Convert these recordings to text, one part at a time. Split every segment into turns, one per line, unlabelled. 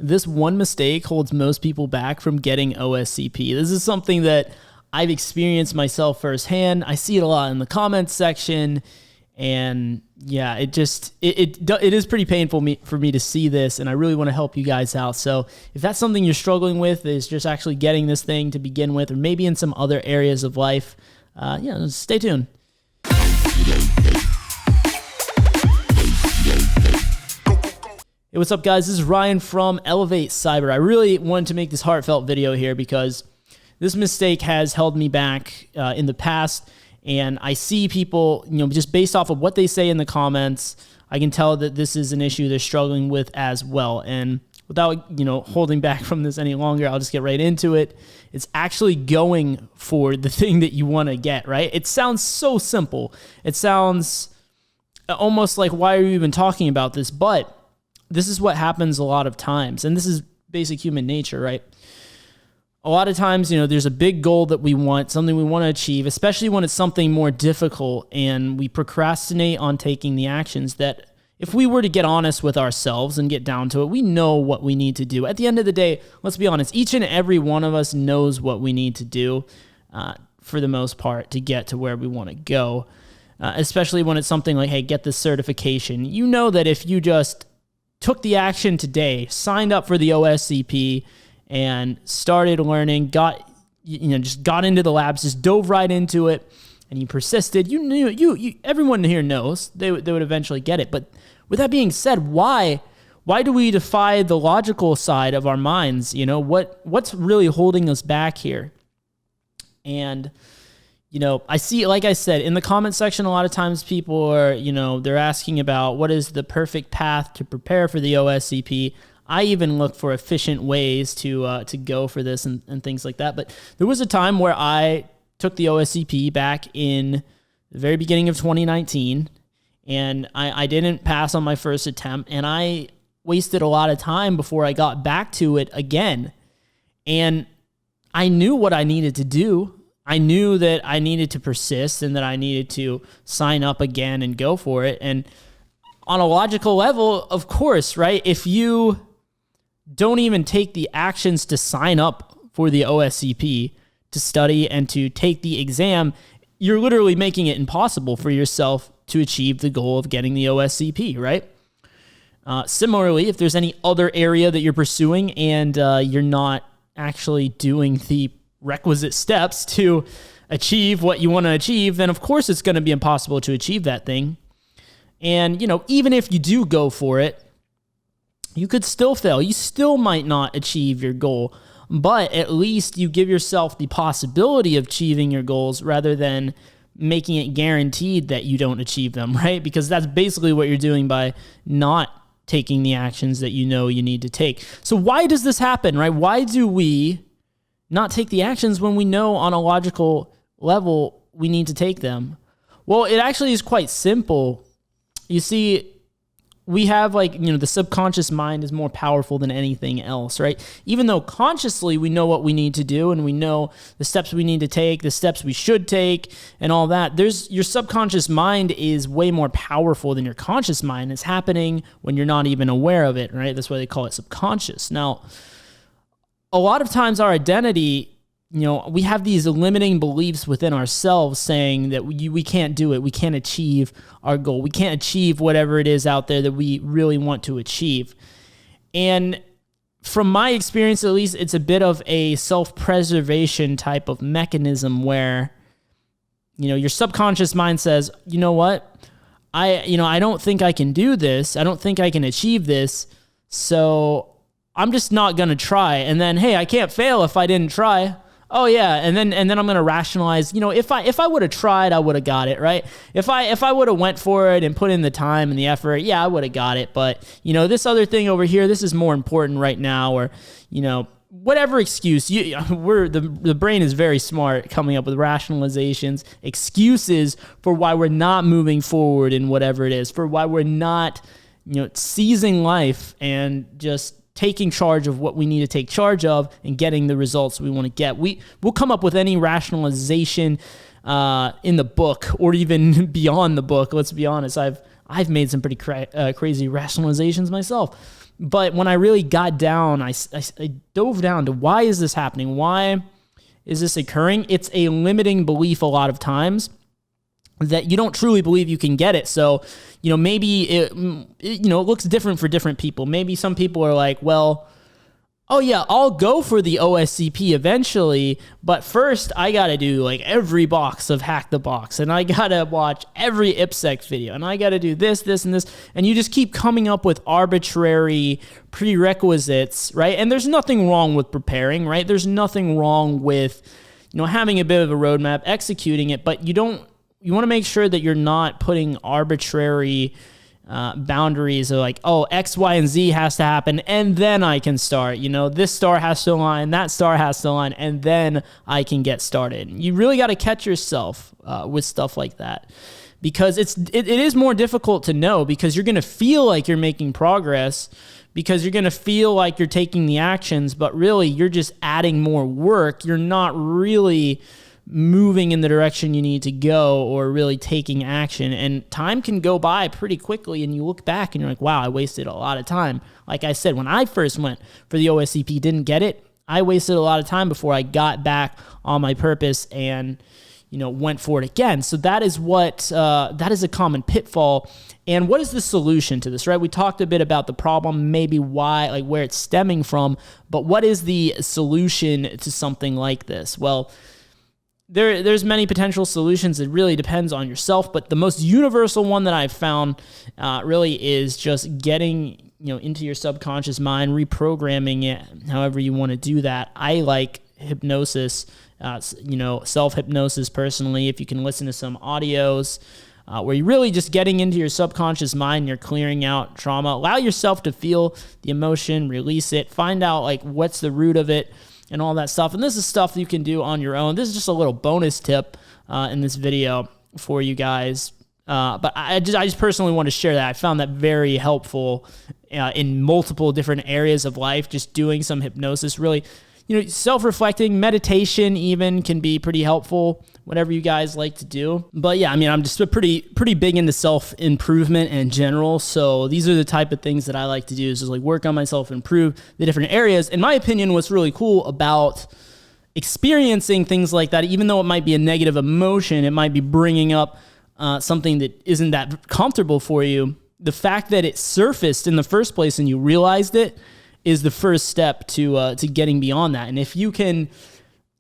this one mistake holds most people back from getting OSCP. This is something that I've experienced myself firsthand. I see it a lot in the comments section, and yeah, it is pretty painful for me to see this, and I really want to help you guys out. So if that's something you're struggling with, is just actually getting this thing to begin with, or maybe in some other areas of life, stay tuned. Hey, what's up, guys? This is Ryan from Elevate Cyber. I really wanted to make this heartfelt video here because this mistake has held me back in the past, and I see people, just based off of what they say in the comments, I can tell that this is an issue they're struggling with as well. And without, holding back from this any longer, I'll just get right into it. It's actually going for the thing that you want to get, right? It sounds so simple. It sounds almost like, why are you even talking about this? But this is what happens a lot of times, and this is basic human nature, right? A lot of times, there's a big goal that we want, something we want to achieve, especially when it's something more difficult, and we procrastinate on taking the actions that, if we were to get honest with ourselves and get down to it, we know what we need to do. At the end of the day, let's be honest, each and every one of us knows what we need to do for the most part to get to where we want to go, especially when it's something like, hey, get this certification. You know that if you just took the action today, signed up for the OSCP, and started learning, just got into the labs, just dove right into it, and you persisted, you knew, everyone here knows they would eventually get it. But with that being said, why do we defy the logical side of our minds? What's really holding us back here? And I see, like I said, in the comment section, a lot of times people are, they're asking about what is the perfect path to prepare for the OSCP. I even look for efficient ways to go for this and things like that. But there was a time where I took the OSCP back in the very beginning of 2019, and I didn't pass on my first attempt, and I wasted a lot of time before I got back to it again. And I knew what I needed to do. I knew that I needed to persist and that I needed to sign up again and go for it. And on a logical level, of course, right? If you don't even take the actions to sign up for the OSCP, to study and to take the exam, you're literally making it impossible for yourself to achieve the goal of getting the OSCP, right? Similarly, if there's any other area that you're pursuing and you're not actually doing the requisite steps to achieve what you want to achieve, then of course it's going to be impossible to achieve that thing. And, even if you do go for it, you could still fail. You still might not achieve your goal, but at least you give yourself the possibility of achieving your goals rather than making it guaranteed that you don't achieve them, right? Because that's basically what you're doing by not taking the actions that you know you need to take. So why does this happen, right? Why do we not take the actions when we know on a logical level we need to take them? Well, it actually is quite simple. You see, we have the subconscious mind is more powerful than anything else, right? Even though consciously we know what we need to do and we know the steps we need to take, the steps we should take, and all that, your subconscious mind is way more powerful than your conscious mind. It's happening when you're not even aware of it, right? That's why they call it subconscious. Now, a lot of times our identity, we have these limiting beliefs within ourselves saying that we can't do it. We can't achieve our goal. We can't achieve whatever it is out there that we really want to achieve. And from my experience, at least, it's a bit of a self-preservation type of mechanism where, your subconscious mind says, you know what? I don't think I can do this. I don't think I can achieve this. So I'm just not going to try. And then, hey, I can't fail if I didn't try. Oh yeah, and then I'm going to rationalize, if I would have tried, I would have got it, right? If I would have went for it and put in the time and the effort, yeah, I would have got it. But, this other thing over here, this is more important right now, or, whatever excuse. The brain is very smart coming up with rationalizations, excuses for why we're not moving forward in whatever it is, for why we're not, seizing life and just taking charge of what we need to take charge of and getting the results we want to get. We'll come up with any rationalization in the book or even beyond the book. Let's be honest. I've made some pretty crazy rationalizations myself. But when I really got down, I dove down to why is this happening? Why is this occurring? It's a limiting belief a lot of times that you don't truly believe you can get it. So, maybe it looks different for different people. Maybe some people are like, well, oh yeah, I'll go for the OSCP eventually, but first I got to do like every box of Hack the Box, and I got to watch every IPSec video, and I got to do this, and this, and you just keep coming up with arbitrary prerequisites, right? And there's nothing wrong with preparing, right? There's nothing wrong with, having a bit of a roadmap, executing it, but you want to make sure that you're not putting arbitrary boundaries of like, oh, X, Y, and Z has to happen, and then I can start. This star has to align, that star has to align, and then I can get started. You really got to catch yourself with stuff like that, because it is more difficult to know, because you're going to feel like you're making progress, because you're going to feel like you're taking the actions, but really you're just adding more work. You're not really moving in the direction you need to go or really taking action. And time can go by pretty quickly, and you look back and you're like, wow, I wasted a lot of time. Like I said, when I first went for the OSCP, didn't get it, I wasted a lot of time before I got back on my purpose and went for it again. So that is that is a common pitfall. And what is the solution to this, right? We talked a bit about the problem, maybe why, like where it's stemming from, but what is the solution to something like this? Well, there's many potential solutions. It really depends on yourself, but the most universal one that I've found really is just getting into your subconscious mind, reprogramming it, however you want to do that. I like hypnosis, self-hypnosis personally. If you can listen to some audios where you're really just getting into your subconscious mind, you're clearing out trauma. Allow yourself to feel the emotion, release it, find out like what's the root of it, and all that stuff. And this is stuff you can do on your own. This is just a little bonus tip in this video for you guys. But I just personally want to share that. I found that very helpful in multiple different areas of life. Just doing some hypnosis, really, self-reflecting, meditation even can be pretty helpful, whatever you guys like to do. But yeah, I'm just pretty big into self-improvement in general. So these are the type of things that I like to do, is just like work on myself, improve the different areas. In my opinion, what's really cool about experiencing things like that, even though it might be a negative emotion, it might be bringing up something that isn't that comfortable for you. The fact that it surfaced in the first place and you realized it is the first step to getting beyond that. And if you can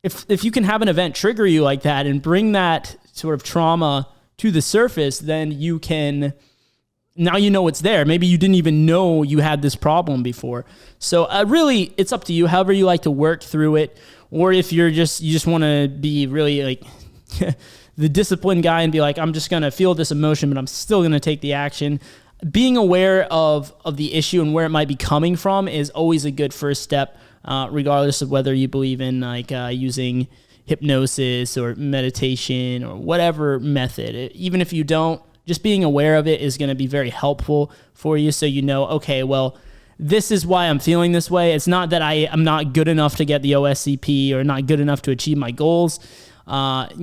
have an event trigger you like that and bring that sort of trauma to the surface, then you can, now it's there. Maybe you didn't even know you had this problem before. So really, it's up to you, however you like to work through it. Or if you just want to be really like the disciplined guy and be like, I'm just going to feel this emotion, but I'm still going to take the action. Being aware of the issue and where it might be coming from is always a good first step, regardless of whether you believe in like using hypnosis or meditation or whatever method. Even if you don't, just being aware of it is going to be very helpful for you. So okay, well, this is why I'm feeling this way. It's not that I'm not good enough to get the OSCP or not good enough to achieve my goals. There's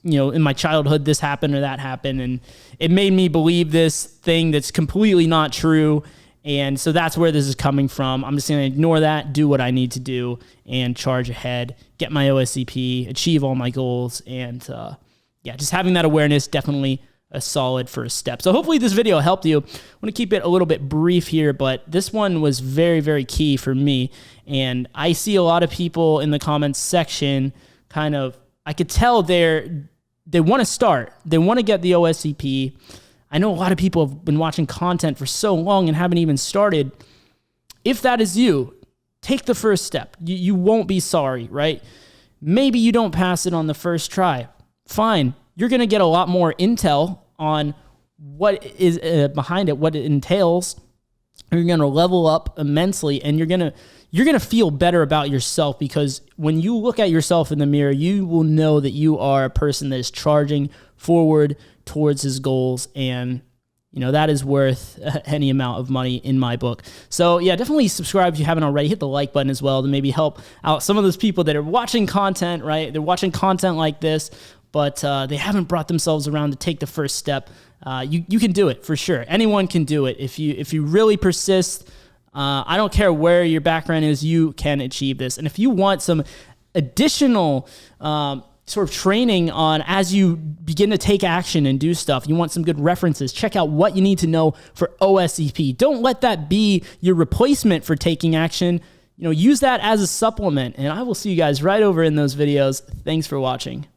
in my childhood, this happened or that happened, and it made me believe this thing that's completely not true. And so that's where this is coming from. I'm just going to ignore that, do what I need to do, and charge ahead, get my OSCP, achieve all my goals. And just having that awareness, definitely a solid first step. So hopefully this video helped you. I want to keep it a little bit brief here, but this one was very, very key for me. And I see a lot of people in the comments section I could tell they want to start. They want to get the OSCP. I know a lot of people have been watching content for so long and haven't even started. If that is you, take the first step. You won't be sorry, right? Maybe you don't pass it on the first try. Fine. You're going to get a lot more intel on what is behind it, what it entails. You're going to level up immensely, and you're going to feel better about yourself, because when you look at yourself in the mirror, you will know that you are a person that is charging forward towards his goals, and that is worth any amount of money in my book. So yeah, definitely subscribe if you haven't already. Hit the like button as well to maybe help out some of those people that are watching content, right? They're watching content like this, but they haven't brought themselves around to take the first step you can do it for sure. Anyone can do it. If you really persist, I don't care where your background is, you can achieve this. And if you want some additional sort of training on as you begin to take action and do stuff, you want some good references, check out What You Need to Know for OSCP. Don't let that be your replacement for taking action. Use that as a supplement, and I will see you guys right over in those videos. Thanks for watching.